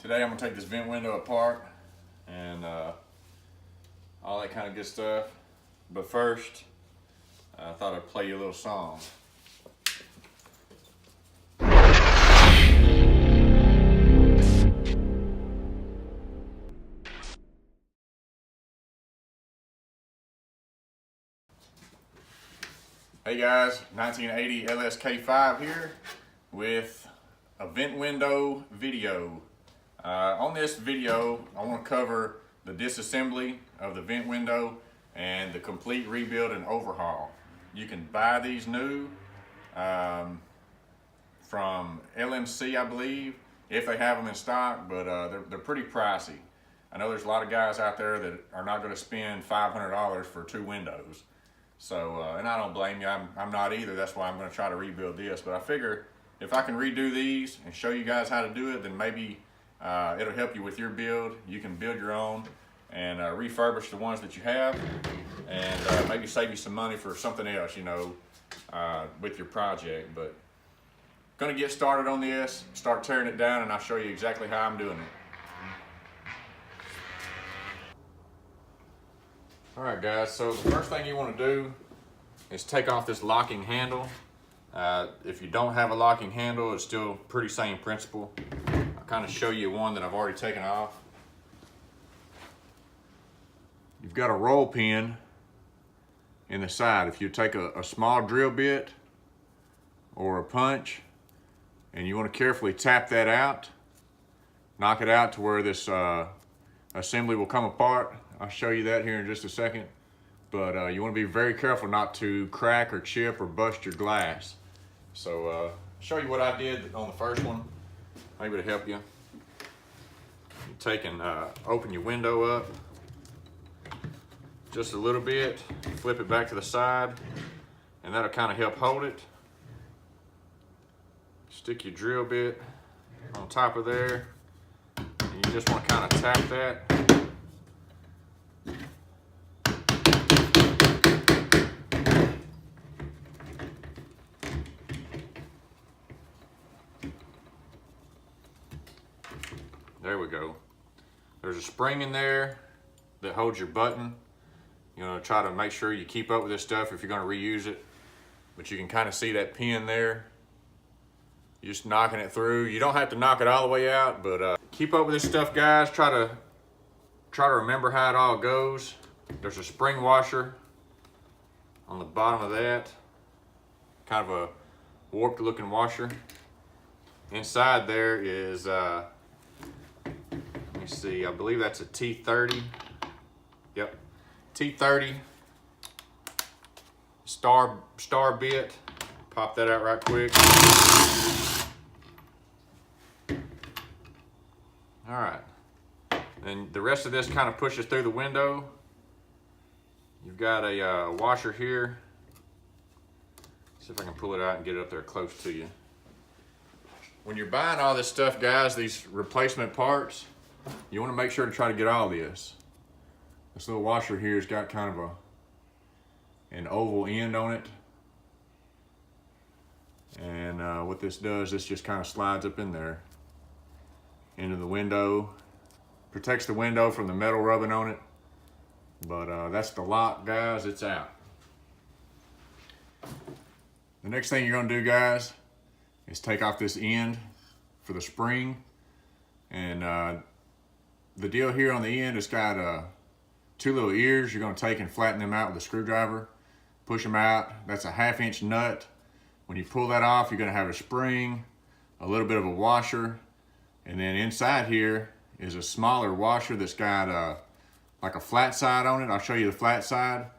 Today I'm gonna take this vent window apart and all that kind of good stuff. But first, I thought I'd play you a little song. Hey guys, 1980 LSK5 here with a vent window video. On this video, I want to cover the disassembly of the vent window and the complete rebuild and overhaul. You can buy these new from LMC, I believe, if they have them in stock, but they're pretty pricey. I know there's a lot of guys out there that are not going to spend $500 for two windows. So, and I don't blame you, I'm not either. That's why I'm going to try to rebuild this. But I figure if I can redo these and show you guys how to do it, then maybe it'll help you with your build. You can build your own and refurbish the ones that you have, and maybe save you some money for something else, you know, with your project. But going to get started on this, start tearing it down, and I'll show you exactly how I'm doing it. All right guys, so the first thing you want to do is take off this locking handle. If you don't have a locking handle, it's still pretty same principle. I'll kind of show you one that I've already taken off. You've got a roll pin in the side. If you take a small drill bit or a punch and you want to carefully tap that out, knock it out to where this assembly will come apart. I'll show you that here in just a second. But you want to be very careful not to crack or chip or bust your glass. So show you what I did on the first one, maybe to help you. You take and open your window up just a little bit, flip it back to the side, and that'll kind of help hold it. Stick your drill bit on top of there, and you just want to kind of tap that. There we go. There's a spring in there that holds your button. You know, try to make sure you keep up with this stuff if you're going to reuse it. But you can kind of see that pin there. You're just knocking it through. You don't have to knock it all the way out, but keep up with this stuff, guys. Try to remember how it all goes. There's a spring washer on the bottom of that. Kind of a warped looking washer. Inside there is let me see, I believe that's a T30. Yep, T30 star bit. Pop that out right quick. All right, and the rest of this kind of pushes through the window. You've got a washer here. See if I can pull it out and get it up there close to you. When you're buying all this stuff, guys, these replacement parts, you want to make sure to try to get all this. This little washer here has got kind of an oval end on it. And what this does, this just kind of slides up in there into the window. Protects the window from the metal rubbing on it. But that's the lock, guys. It's out. The next thing you're going to do, guys, is take off this end for the spring. And the deal here on the end, it's got two little ears. You're going to take and flatten them out with a screwdriver. Push them out. That's a 1/2 inch nut. When you pull that off, you're going to have a spring, a little bit of a washer, and then inside here is a smaller washer that's got like a flat side on it. I'll show you the flat side.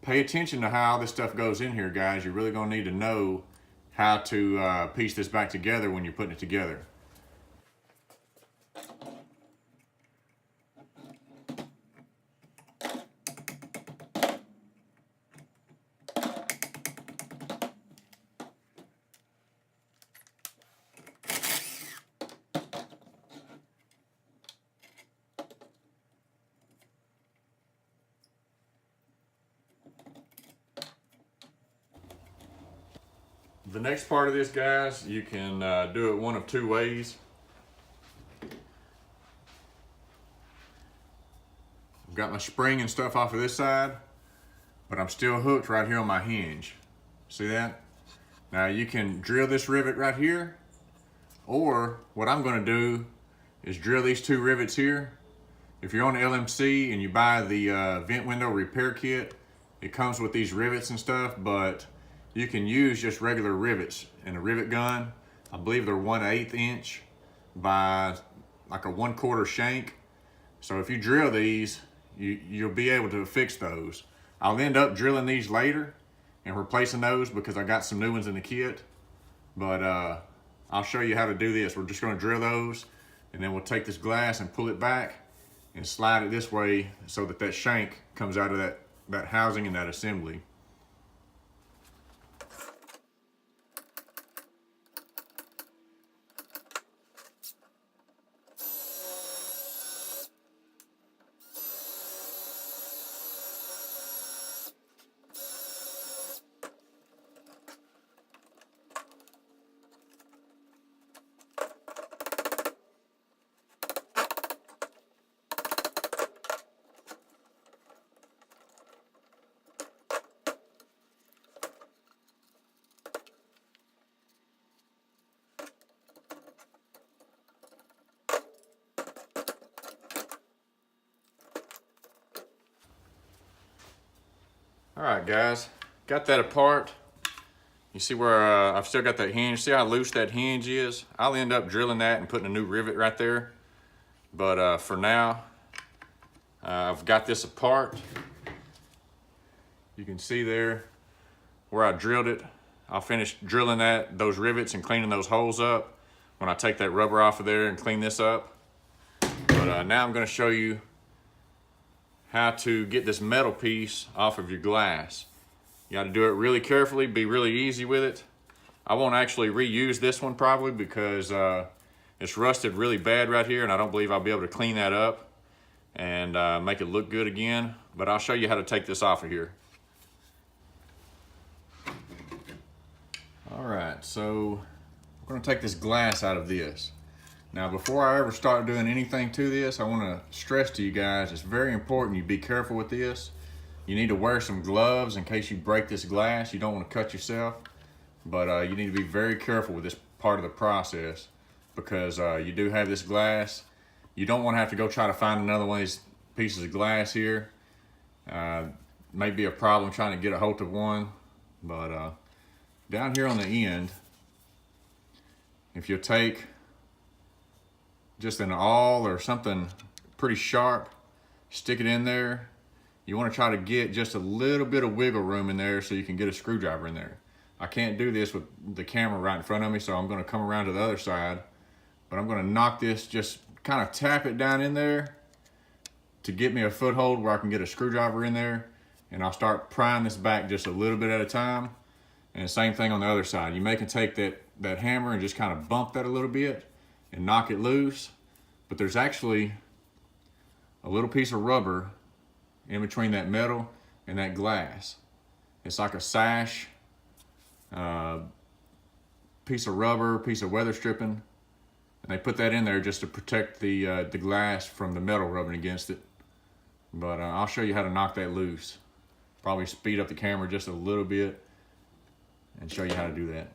Pay attention to how all this stuff goes in here, guys. You're really going to need to know how to piece this back together when you're putting it together. The next part of this, guys, you can do it one of two ways. I've got my spring and stuff off of this side, but I'm still hooked right here on my hinge. See that? Now you can drill this rivet right here, or what I'm gonna do is drill these 2 rivets here. If you're on LMC and you buy the vent window repair kit, it comes with these rivets and stuff, but you can use just regular rivets in a rivet gun. I believe they're 1/8 inch by like a 1/4 shank. So if you drill these, you'll be able to fix those. I'll end up drilling these later and replacing those because I got some new ones in the kit. But I'll show you how to do this. We're just gonna drill those, and then we'll take this glass and pull it back and slide it this way so that that shank comes out of that housing and that assembly. All right, guys, got that apart. You see where I've still got that hinge. See how loose that hinge is? I'll end up drilling that and putting a new rivet right there. But for now, I've got this apart. You can see there where I drilled it. I'll finish drilling those rivets and cleaning those holes up when I take that rubber off of there and clean this up. But now I'm gonna show you how to get this metal piece off of your glass. You got to do it really carefully, be really easy with it. I won't actually reuse this one probably because it's rusted really bad right here, and I don't believe I'll be able to clean that up and make it look good again. But I'll show you how to take this off of here. All right, so we're gonna take this glass out of this. Now, before I ever start doing anything to this, I want to stress to you guys, it's very important you be careful with this. You need to wear some gloves in case you break this glass. You don't want to cut yourself, but you need to be very careful with this part of the process because you do have this glass. You don't want to have to go try to find another one of these pieces of glass here. May be a problem trying to get a hold of one, but down here on the end, if you take just an awl or something pretty sharp, stick it in there. You want to try to get just a little bit of wiggle room in there so you can get a screwdriver in there. I can't do this with the camera right in front of me, so I'm going to come around to the other side, but I'm going to knock this, just kind of tap it down in there to get me a foothold where I can get a screwdriver in there, and I'll start prying this back just a little bit at a time. And the same thing on the other side. You may can take that hammer and just kind of bump that a little bit and knock it loose, but there's actually a little piece of rubber in between that metal and that glass. It's like a sash, piece of rubber, piece of weather stripping, and they put that in there just to protect the glass from the metal rubbing against it. But I'll show you how to knock that loose. Probably speed up the camera just a little bit and show you how to do that.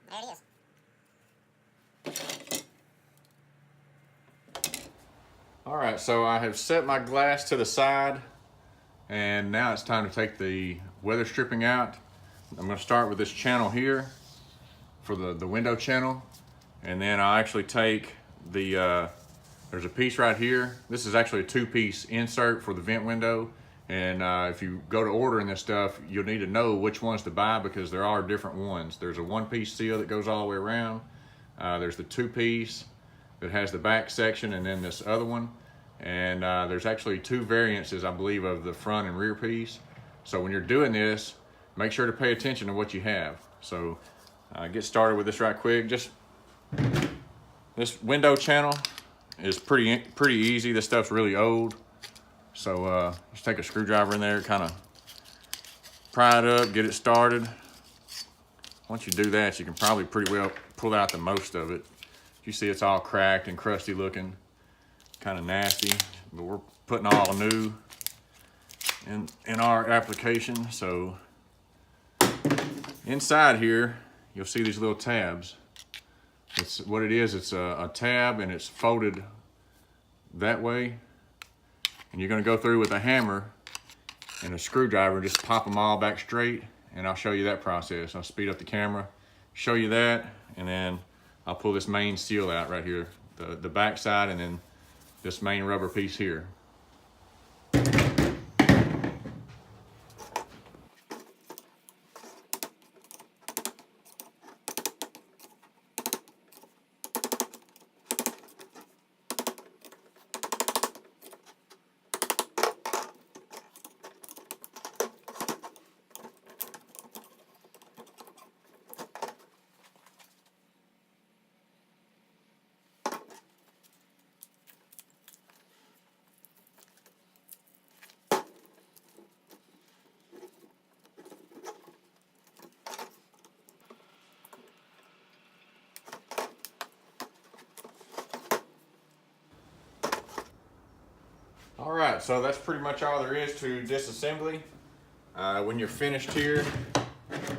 There it is. All right, so I have set my glass to the side. And now it's time to take the weather stripping out. I'm going to start with this channel here for the window channel, and then I'll actually take the there's a piece right here. This is actually a 2-piece insert for the vent window, and if you go to ordering this stuff, you'll need to know which ones to buy because there are different ones. There's a 1-piece seal that goes all the way around. There's the 2-piece that has the back section, and then this other one. And there's actually 2 variances, I believe, of the front and rear piece. So when you're doing this, make sure to pay attention to what you have. So get started with this right quick. Just this window channel is pretty easy. This stuff's really old. So just take a screwdriver in there, kind of pry it up, get it started. Once you do that, you can probably pretty well pull out the most of it. You see it's all cracked and crusty looking, kind of nasty, but we're putting all new in our application. So inside here, you'll see these little tabs. It's what it is. It's a tab, and it's folded that way. And you're going to go through with a hammer and a screwdriver and just pop them all back straight. And I'll show you that process. I'll speed up the camera, show you that, and then I'll pull this main seal out right here, the back side, and then this main rubber piece here. All right, so that's pretty much all there is to disassembly. When you're finished here,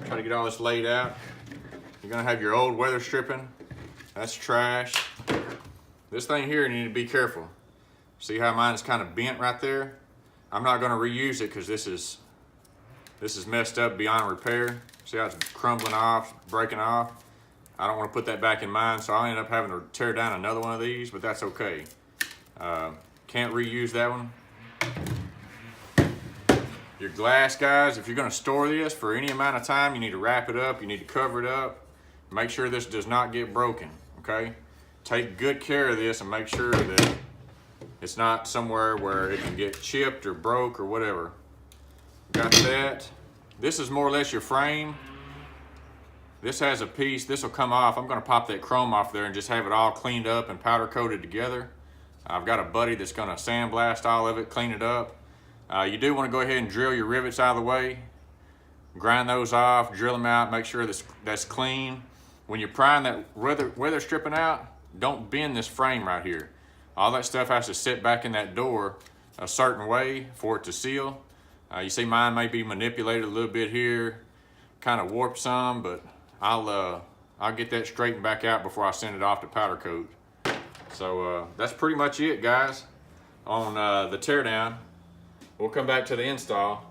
try to get all this laid out. You're gonna have your old weather stripping. That's trash. This thing here, you need to be careful. See how mine is kind of bent right there? I'm not gonna reuse it because this is messed up beyond repair. See how it's crumbling off, breaking off? I don't want to put that back in mine, so I'll end up having to tear down another one of these, but that's okay. Can't reuse that one. Your glass, guys, if you're gonna store this for any amount of time, you need to wrap it up, you need to cover it up. Make sure this does not get broken, okay? Take good care of this and make sure that it's not somewhere where it can get chipped or broke or whatever. Got that. This is more or less your frame. This has a piece, this will come off. I'm gonna pop that chrome off there and just have it all cleaned up and powder coated together. I've got a buddy that's gonna sandblast all of it, clean it up. You do wanna go ahead and drill your rivets out of the way. Grind those off, drill them out, make sure that's clean. When you're prying that weather stripping out, don't bend this frame right here. All that stuff has to sit back in that door a certain way for it to seal. You see mine may be manipulated a little bit here, kind of warped some, but I'll get that straightened back out before I send it off to powder coat. So that's pretty much it, guys, on the teardown. We'll come back to the install.